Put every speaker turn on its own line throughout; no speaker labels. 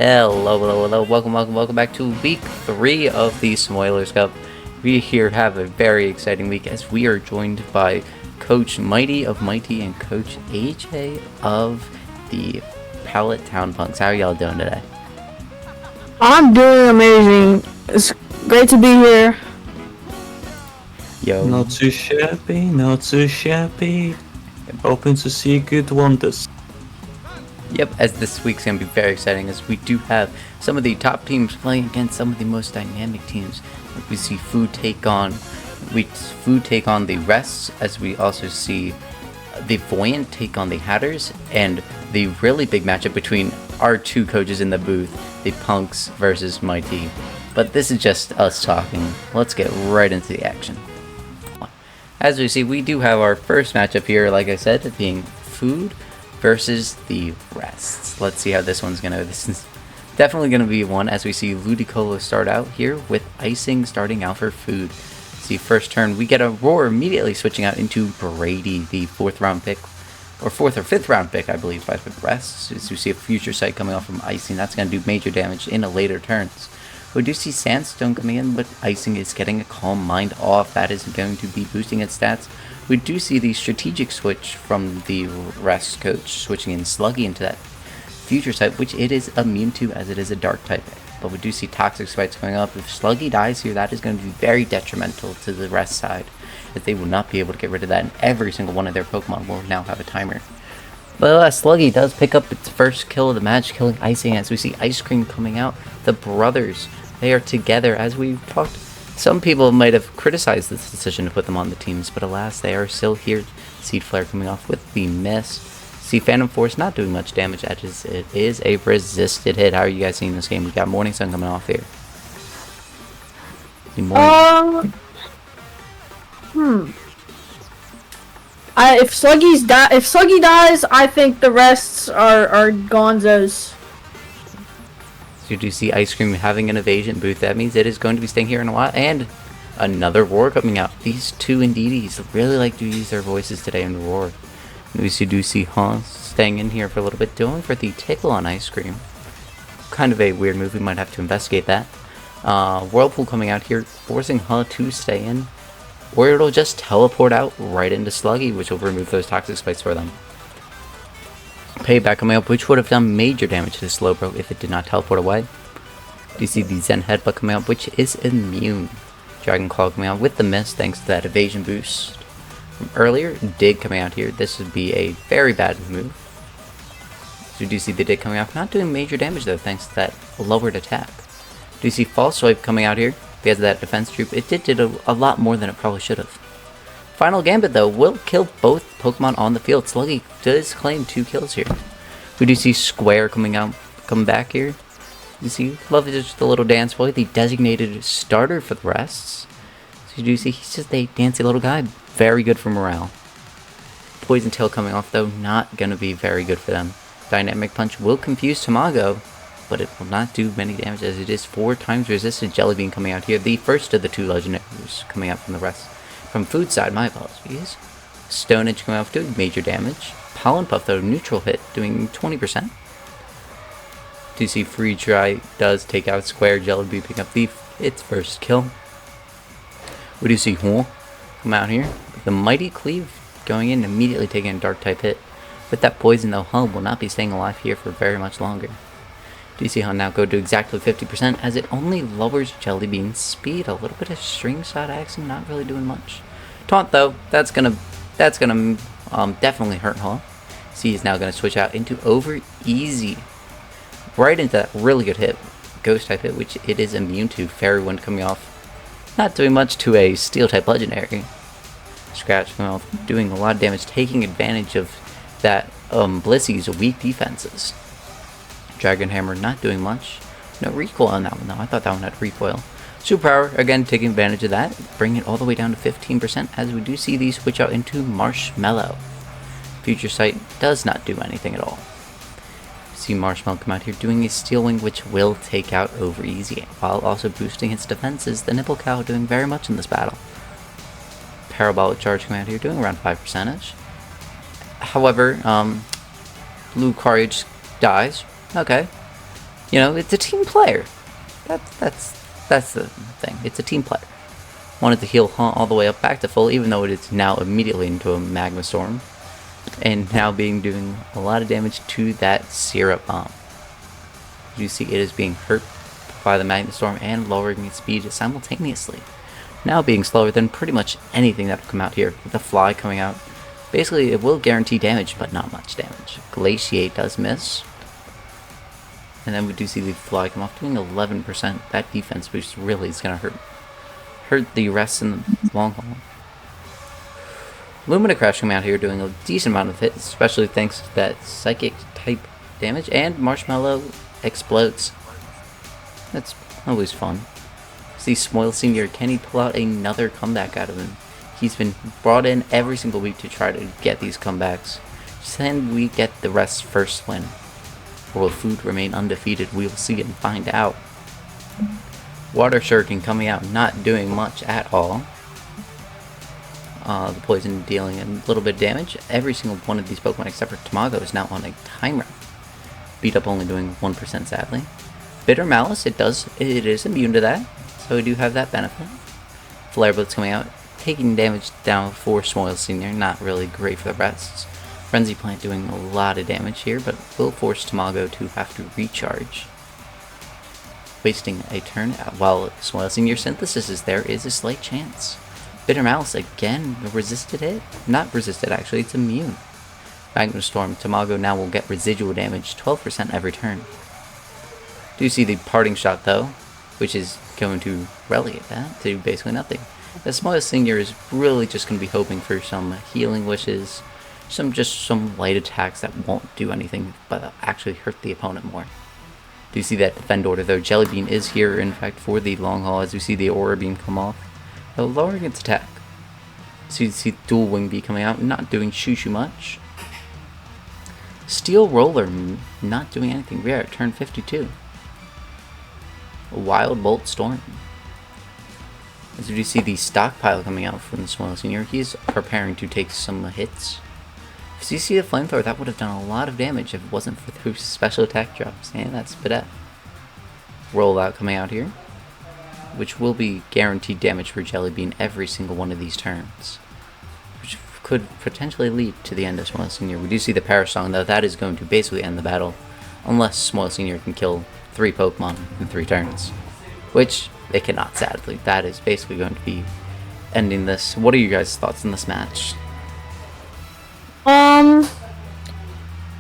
Hello. Welcome back to week 3 of the Smoilers Cup. We here have a very exciting week as we are joined by Coach Mighty of Mighty and Coach AJ of the Pallet Town Punks. How are y'all doing today?
I'm doing amazing. It's great to be here.
Yo.
Not too shabby. Hoping to see good wonders.
Yep, as this week's going to be very exciting as we do have some of the top teams playing against some of the most dynamic teams. We see Food take on the Rests, as we also see the Voyannt take on the Hatters, and the really big matchup between our two coaches in the booth, the Punks versus Mighty. But this is just us talking. Let's get right into the action. As we see, we do have our first matchup here, like I said, being Food versus the Rests. Let's see how this one's gonna. This is definitely gonna be one as we see Ludicolo start out here with Icing starting out for Food. See, first turn we get a Roar immediately switching out into Brady, the fourth or fifth round pick, I believe, by the Rests. As we see a Future Sight coming off from Icing, that's gonna do major damage in the later turns. We do see Sandstone coming in, but Icing is getting a Calm Mind off. That is going to be boosting its stats. We do see the strategic switch from the Rest coach, switching in Sluggy into that Future Sight, which it is immune to as it is a Dark type. But we do see Toxic Spikes going up. If Sluggy dies here, that is going to be very detrimental to the Rest side, as they will not be able to get rid of that, and every single one of their Pokemon will now have a timer. But Sluggy does pick up its first kill of the match, killing Icing, as we see Ice Cream coming out. The brothers, they are together, as we've talked. Some people might have criticized this decision to put them on the teams, but alas, they are still here. Seed Flare coming off with the miss. See Phantom Force not doing much damage, as it is a resisted hit. How are you guys seeing this game? We got Morning Sun coming off here.
If Sluggy dies, I think the Rests are gonzos.
So you do see Ice Cream having an evasion booth. That means it is going to be staying here in a while. And another Roar coming out. These two Indeedies really like to use their voices today in Roar. We do see Hans staying in here for a little bit, going for the Tickle on Ice Cream. Kind of a weird move. We might have to investigate that. Whirlpool coming out here, forcing Huh to stay in. Or it'll just teleport out right into Sluggy, which will remove those Toxic Spikes for them. Payback coming up, which would have done major damage to Slowbro if it did not teleport away. You see the Zen Headbutt coming out, which is immune. Dragon Claw coming out with the miss thanks to that evasion boost from earlier. Dig coming out here. This would be a very bad move. So you do see the Dig coming out, not doing major damage though, thanks to that lowered attack. Do you see False Swipe coming out here? Because of that defense troop, it did a lot more than it probably should have. Final Gambit though will kill both Pokemon on the field. Sluggy does claim 2 kills here. We do see Square coming back here. You see, love just the little dance boy, the designated starter for the Rests. So you do see he's just a dancy little guy, very good for morale. Poison Tail coming off though, not gonna be very good for them. Dynamic Punch will confuse Tamago, but it will not do many damage as it is 4 times resisted. Jelly Bean coming out here, the first of the 2 legendaries coming out from the Rest. From Food side, my apologies. Stone Edge coming off doing major damage. Pollen Puff though, neutral hit, doing 20%. Do you see Free Try does take out Square. Jelly Bean picking up its first kill. We do see Huo come out here. The Mighty Cleave going in, immediately taking a Dark type hit. With that poison though, Hull will not be staying alive here for very much longer. Do you see how now go to exactly 50% as it only lowers Jelly Bean's speed? A little bit of string shot action, not really doing much. Taunt though, that's gonna definitely hurt Hull. See, he's now gonna switch out into Over Easy, right into that really good hit, Ghost type hit, which it is immune to. Fairy Wind coming off, not doing much to a Steel type legendary. Scratch coming off, doing a lot of damage, taking advantage of that Blissy's weak defenses. Dragon Hammer not doing much. No recoil on that one though. I thought that one had recoil. Superpower, again, taking advantage of that. Bring it all the way down to 15% as we do see these switch out into Marshmallow. Future Sight does not do anything at all. See Marshmallow come out here doing a Steel Wing, which will take out Over Easy, while also boosting its defenses. The Nipple Cow doing very much in this battle. Parabolic Charge coming out here doing around 5%. However, Lucario dies. Okay. You know, it's a team player. That's the thing. It's a team player. Wanted to heal Haunt all the way up back to full, even though it is now immediately into a Magma Storm. And now doing a lot of damage to that Syrup Bomb. You see it is being hurt by the Magma Storm and lowering its speed simultaneously. Now being slower than pretty much anything that will come out here. With the Fly coming out, basically it will guarantee damage, but not much damage. Glaciate does miss. And then we do see the Fly come off doing 11%. That defense boost really is going to hurt the rest in the long haul. Lumina Crash coming out here doing a decent amount of hits, especially thanks to that Psychic type damage, and Marshmallow explodes. That's always fun. See Smoilers Senior, can he pull out another comeback out of him? He's been brought in every single week to try to get these comebacks. Can we get the rest first win? Or will Food remain undefeated? We will see and find out. Water Shuriken coming out, not doing much at all. The poison dealing a little bit of damage. Every single one of these Pokemon except for Tamago is now on a timer. Beat Up only doing 1% sadly. Bitter Malice, it is immune to that, so we do have that benefit. Flare Blitz coming out, taking damage down for Smoilers Senior, not really great for the rest. Frenzy Plant doing a lot of damage here, but will force Tamago to have to recharge. Wasting a turn while Smoilers Senior Synthesis there is a slight chance. Bitter Malice again, resisted hit? Not resisted actually, it's immune. Magma Storm, Tamago now will get residual damage, 12% every turn. Do see the Parting Shot though, which is going to relegate that to basically nothing. The Smoilers Senior is really just going to be hoping for some healing wishes, some light attacks that won't do anything but actually hurt the opponent more. Do you see that Defend Order though? Jelly Bean is here in fact for the long haul as we see the Aura Beam come off, though lowering its attack. So you see Dual Wing Bee coming out, not doing shoo much. Steel Roller not doing anything. We are at turn 52. Wild Bolt Storm. As you see the Stockpile coming out from the Smoilers Senior, he's preparing to take some hits. If you see the Flamethrower, that would have done a lot of damage if it wasn't for those special attack drops. And that's Bidet. Rollout coming out here, which will be guaranteed damage for Jelly Bean every single one of these turns, which could potentially lead to the end of Smoilers Senior. We do see the Parasong though, that is going to basically end the battle, unless Smoilers Senior can kill 3 Pokemon in 3 turns, which it cannot sadly. That is basically going to be ending this. What are your guys' thoughts on this match?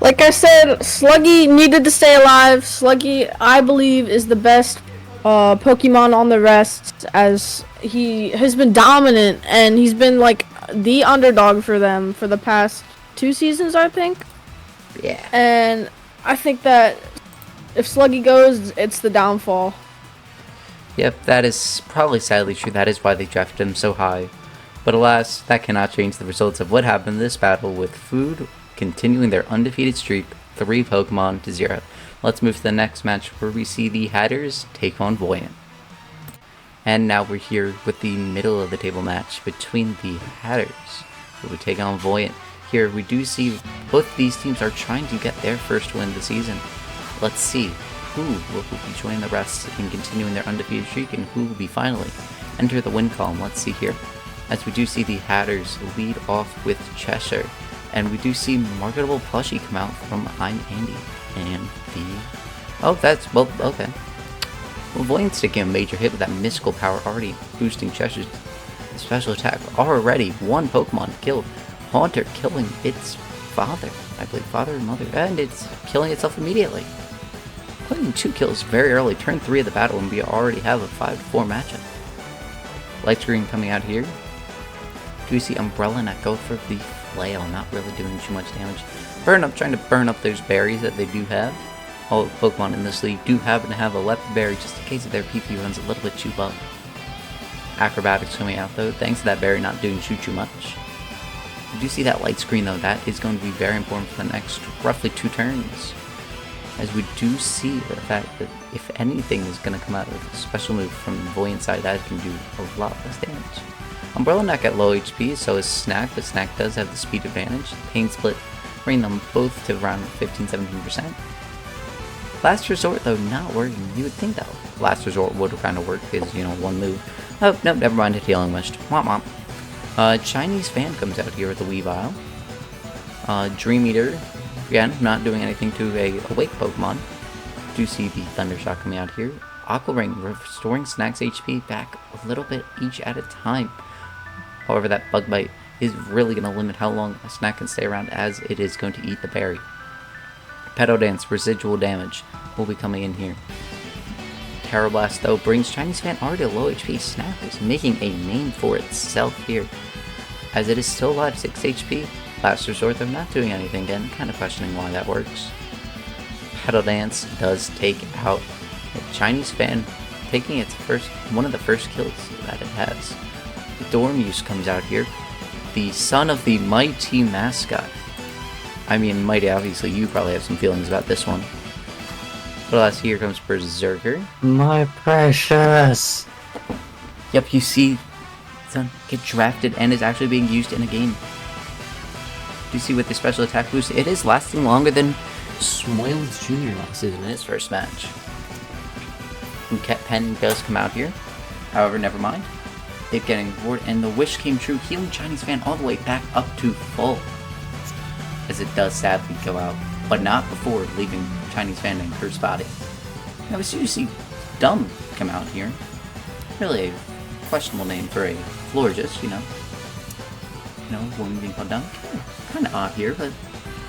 Like I said, Sluggy needed to stay alive. Sluggy, I believe, is the best Pokemon on the rest, as he has been dominant and he's been like the underdog for them for the past 2 seasons, I think.
Yeah.
And I think that if Sluggy goes, it's the downfall.
Yep, that is probably sadly true. That is why they drafted him so high. But alas, that cannot change the results of what happened in this battle, with Food continuing their undefeated streak, 3 Pokemon to 0. Let's move to the next match where we see the Hatters take on Voyannt. And now we're here with the middle of the table match between the Hatters, who will take on Voyannt. Here we do see both these teams are trying to get their first win of the season. Let's see who will be joining the rest in continuing their undefeated streak, and who will be finally enter the win column. Let's see here. As we do see the Hatters lead off with Cheshire, and we do see marketable plushie come out from I'm Andy, and okay. Well, Voyant's taking a major hit with that mystical power already boosting Cheshire's special attack. Already 1 Pokemon killed. Haunter killing its father, I believe father or mother, and it's killing itself immediately. Putting 2 kills very early, turn 3 of the battle, and we already have a 5-4 matchup. Light Screen coming out here. Do we see Umbrella Neck go for the flail, not really doing too much damage. Trying to burn up those berries that they do have. All Pokemon in this league do happen to have a Leopard Berry, just in case their PP runs a little bit too low. Acrobatics coming out though, thanks to that berry not doing too much. You do see that Light Screen though, that is going to be very important for the next roughly 2 turns. As we do see the fact that if anything is going to come out of a special move from the Voyant side, that can do a lot less damage. Umbrella Neck at low HP, so is Snack, but Snack does have the speed advantage. Pain Split, bringing them both to around 15-17%. Last Resort, though, not working. You would think that Last Resort would kind of work because, you know, one move. Oh, no, never mind. It healing wished. Womp womp. Chinese Fan comes out here with the Weavile. Dream Eater, again, not doing anything to a Awake Pokemon. Do see the Thundershock coming out here. Aqua Ring, restoring Snack's HP back a little bit each at a time. However, that Bug Bite is really going to limit how long a Snack can stay around, as it is going to eat the berry. Pedo Dance, residual damage, will be coming in here. Terra Blast, though, brings Chinese Fan already a low HP. Snap is making a name for itself here, as it is still alive, 6 HP. Last Resort, though, not doing anything again, kind of questioning why that works. Pedo Dance does take out a Chinese Fan, taking its one of the first kills that it has. Dormuse comes out here, the son of the Mighty mascot. I mean, Mighty, obviously, you probably have some feelings about this one. But alas, here comes Berserker.
My precious.
Yep, you see son get drafted and is actually being used in a game. You see with the special attack boost, it is lasting longer than Smoilers Jr. lasted in his first match. And Pen does come out here. However, never mind. It getting rewarded, and the wish came true, healing Chinese Fan all the way back up to full. As it does sadly go out, but not before leaving Chinese Fan in her body. Now as soon as you see Dumb come out here, really a questionable name for a Florigist, you know. Woman being called Dumb. Kind of odd here, but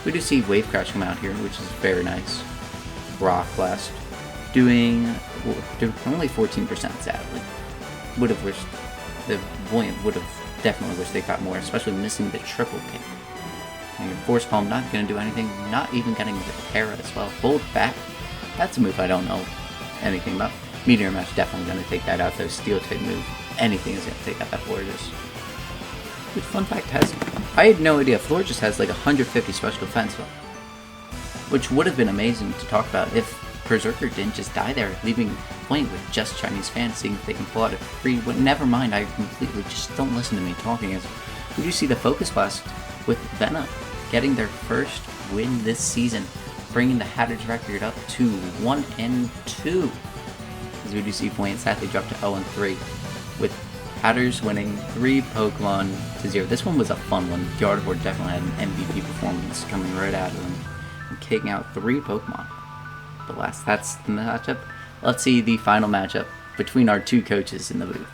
we do see Wave Crash come out here, which is very nice. Rock Blast, doing only 14% sadly. Would have wished, the Voyannt would have definitely wished they got more, especially missing the triple kick. And Force Palm not going to do anything, not even getting the Terra as well. Hold back, that's a move I don't know anything about. Meteor Mash definitely going to take that out, though. Steel type move, anything is going to take out that Florigist. Which, fun fact, I had no idea, Florigist has like 150 special defense, which would have been amazing to talk about if Berserker didn't just die there, leaving Voyannt with just Chinese Fans, seeing if they can pull out a free. But never mind, I completely just don't listen to me talking. As we do see the Focus Blast with Venna getting their first win this season, bringing the Hatter's record up to 1-2. As we do see Voyannt sadly drop to 0-3, with Hatters winning 3 Pokemon to 0. This one was a fun one. Gardevoir definitely had an MVP performance coming right out of him, and kicking out 3 Pokemon. But that's the matchup. Let's see the final matchup between our 2 coaches in the booth.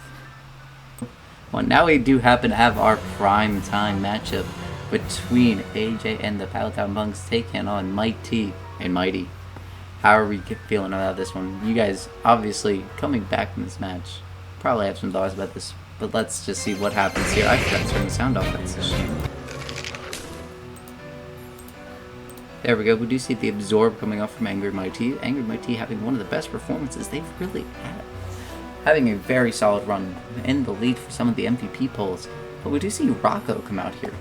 Well, now we do happen to have our prime time matchup between AJ and the Pallet Monks taking on Mighty and Mighty. How are we feeling about this one? You guys, obviously, coming back from this match, probably have some thoughts about this, but let's just see what happens here. I forgot to turn the sound off, that's a shame. There we go, we do see the Absorb coming off from Angry Mighty. Angry Mighty having one of the best performances they've really had. Having a very solid run in the lead for some of the MVP polls. But we do see Rocco come out here.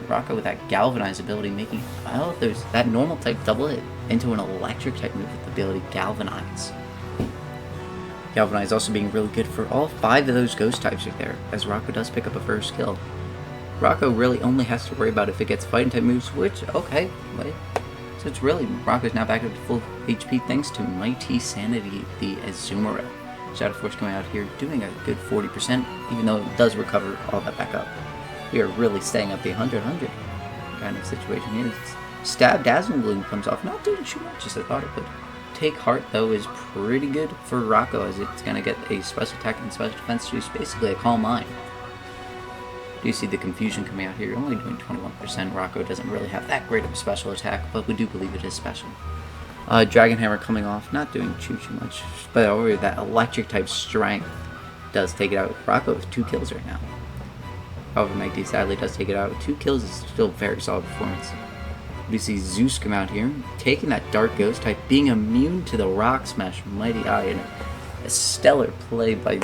Rocco with that Galvanize ability, making that normal type double hit into an electric type move with the ability Galvanize. Galvanize also being really good for all 5 of those ghost types right there, as Rocco does pick up a first kill. Rocco really only has to worry about if it gets fighting type moves, which, okay, wait. So it's really, Rocco's now back up to full HP thanks to Mighty Sanity, the Azumarill. Shadow Force coming out here, doing a good 40%, even though it does recover all that back up. We are really staying up the 100-100 kind of situation here. Stab Dazzling Bloom comes off, not doing too much as I thought it would. Take Heart, though, is pretty good for Rocco, as it's going to get a special attack and special defense boost, basically a Calm Mind. Do you see the Confusion coming out here? Only doing 21%. Rocco doesn't really have that great of a special attack, but we do believe it is special. Dragon Hammer coming off, not doing too much, but over that electric type strength does take it out. Rocco with 2 kills right now. However, Mighty sadly does take it out. 2 kills is still very solid performance. We see Zeus come out here, taking that Dark Ghost type, being immune to the Rock Smash. Mighty Eye, and a stellar play by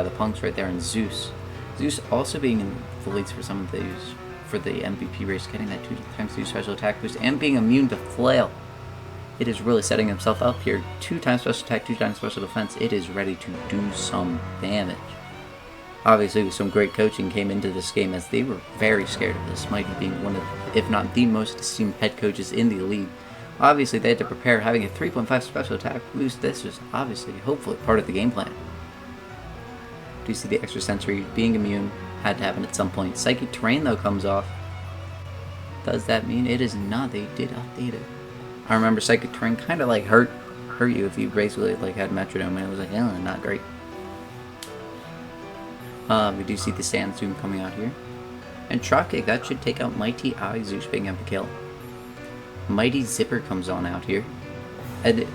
the Punks right there, and Zeus. Zeus also being in the leads for some of these, for the MVP race, getting that 2x2 special attack boost, and being immune to Flail. It is really setting himself up here. 2x special attack, 2x special defense. It is ready to do some damage. Obviously, with some great coaching came into this game, as they were very scared of this. Mighty being one of, if not the most esteemed head coaches in the league, Obviously, they had to prepare having a 3.5 special attack boost. This was obviously, hopefully, part of the game plan. Do you see the extra sensory being immune? Had to happen at some point. Psychic Terrain, though, comes off. Does that mean it is not? They did update it. I remember Psychic Terrain kind of like hurt you if you basically like had Metrodome, and it was like, not great. We do see the Sand Zoom coming out here. And Drop Kick, that should take out Mighty Eye Zeus being able to kill. Mighty Zipper comes on out here. And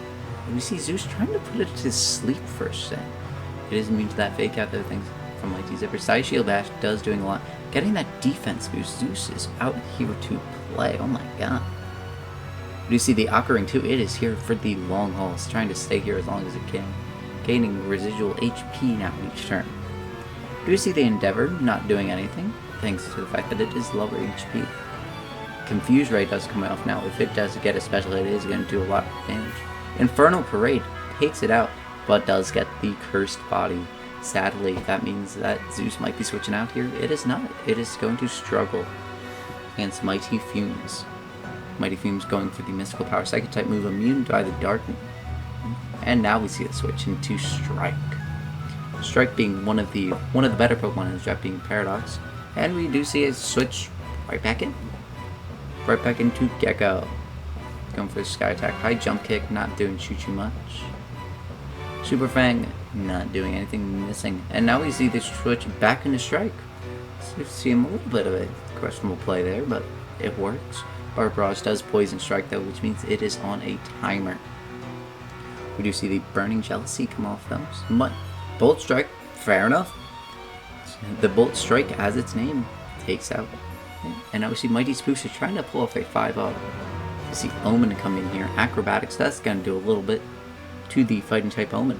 we see Zeus trying to put it to sleep first thing. It is immune to that fake out there things from Mighty Zipper. Side Shield Bash does doing a lot. Getting that defense boost. Zeus is out here to play. Oh my god. We do see the Ocarina too. It is here for the long haul. It's trying to stay here as long as it can. Gaining residual HP now each turn. We do see the Endeavor not doing anything, thanks to the fact that it is lower HP. Confuse Ray does come off now. If it does get a special, it is going to do a lot of damage. Infernal Parade takes it out, but does get the Cursed Body. Sadly, that means that Zeus might be switching out here. It is not. It is going to struggle against Mighty Fumes. Mighty Fumes going for the Mystical Power Psychic type move, immune to the Dark. And now we see a switch into Strike. Strike being one of the better Pokemon in this draft, being Paradox. And we do see a switch right back in. Right back into Gecko. Going for the Sky Attack. High Jump Kick, not doing too much. Super Fang, not doing anything, missing. And now we see the switch back into Strike. So we see him a little bit of a questionable play there, but it works. Barbarage does Poison Strike though, which means it is on a timer. We do see the Burning Jealousy come off though. Bolt Strike, fair enough. The Bolt Strike, as its name, takes out. And now we see Mighty Spooks is trying to pull off a 5-0. We see Omen come in here. Acrobatics, that's going to do a little bit to the Fighting type Omen.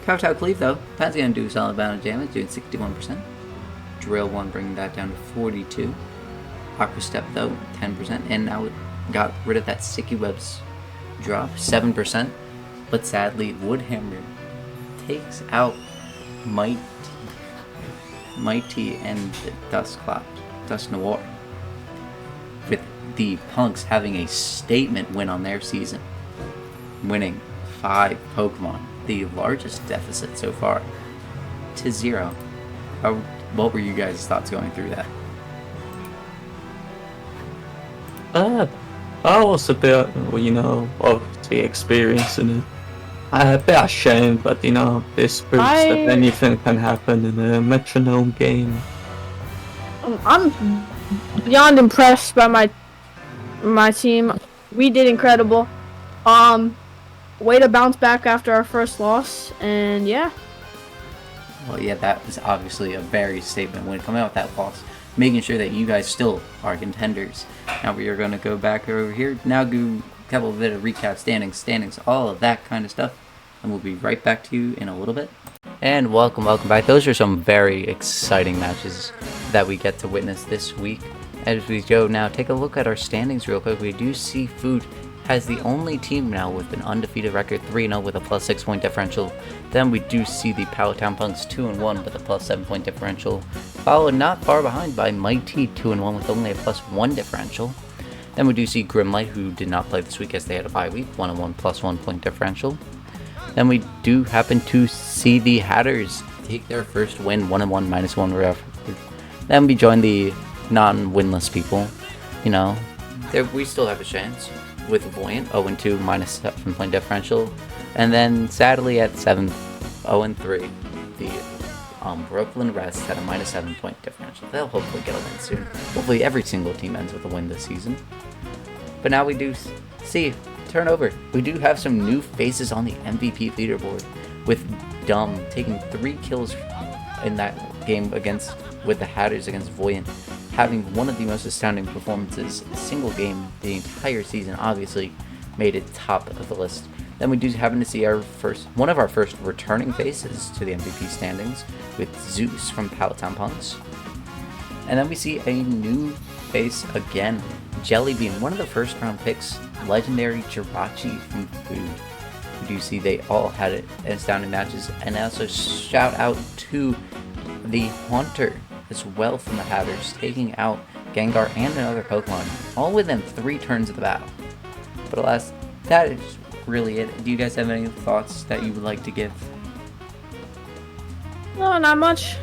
Kowtow Cleave though, that's going to do solid amount of damage, doing 61%. Drill 1 bringing that down to 42. Aqua Step though, 10%. And now it got rid of that Sticky Webs drop, 7%. But sadly, Woodhammer takes out Mighty and Dusk Noir, with the Punks having a statement win on their season, winning 5 Pokemon, the largest deficit so far, to 0. What were you guys' thoughts going through that?
I was a bit, obviously experiencing it. A bit ashamed, but this proves that anything can happen in a metronome game.
I'm beyond impressed by my team. We did incredible. Way to bounce back after our first loss, and yeah.
Well, yeah, that was obviously a very statement when coming out with that loss, making sure that you guys still are contenders. Now we are going to go back over here. Now do a couple of bit of recap, standings, all of that kind of stuff. And we'll be right back to you in a little bit. And welcome back. Those are some very exciting matches that we get to witness this week. As we go now, take a look at our standings real quick. We do see Food has the only team now with an undefeated record, 3-0 with a plus 6 point differential. Then we do see the Powhatan Punks 2-1 with a plus 7 point differential, followed not far behind by Mighty 2-1 with only a plus 1 differential. Then we do see Grimlight, who did not play this week as they had a bye week, 1-1 plus 1 point differential. Then we do happen to see the Hatters take their first win, 1-1 minus 1 record. Then we join the non-winless people. We still have a chance with Voyannt, 0-2 minus 7 point differential. And then sadly at 7, 0-3, the Brooklyn Rest had a minus 7 point differential. They'll hopefully get a win soon. Hopefully every single team ends with a win this season. But now we do see turnover. We do have some new faces on the MVP leaderboard, with Dumb taking 3 kills in that game with the Hatters against Voyannt, having one of the most astounding performances in a single game the entire season. Obviously made it top of the list. Then we do happen to see one of our first returning faces to the MVP standings, with Zeus from Powhatan Punks. And then we see a new face again, Jelly being one of the first round picks, legendary Jirachi from Food. We do see they all had astounding matches. And also shout out to the Haunter as well from the Hatters, taking out Gengar and another Pokemon, all within 3 turns of the battle. But alas, that is really it. Do you guys have any thoughts that you would like to give?
No, not much.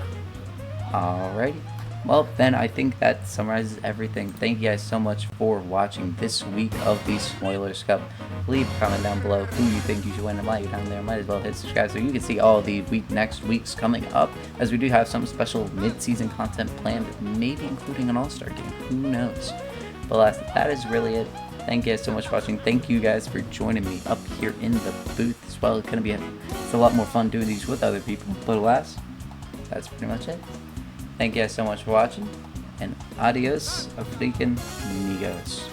Alrighty. Well, then I think that summarizes everything. Thank you guys so much for watching this week of the Smoilers Cup. Leave a comment down below who you think you should win and why you're down there. Might as well hit subscribe so you can see all the next weeks coming up, as we do have some special mid-season content planned, maybe including an all-star game. Who knows? But alas, that is really it. Thank you guys so much for watching. Thank you guys for joining me up here in the booth as well. It's a lot more fun doing these with other people. But alas, that's pretty much it. Thank you guys so much for watching, and adios, freaking amigos.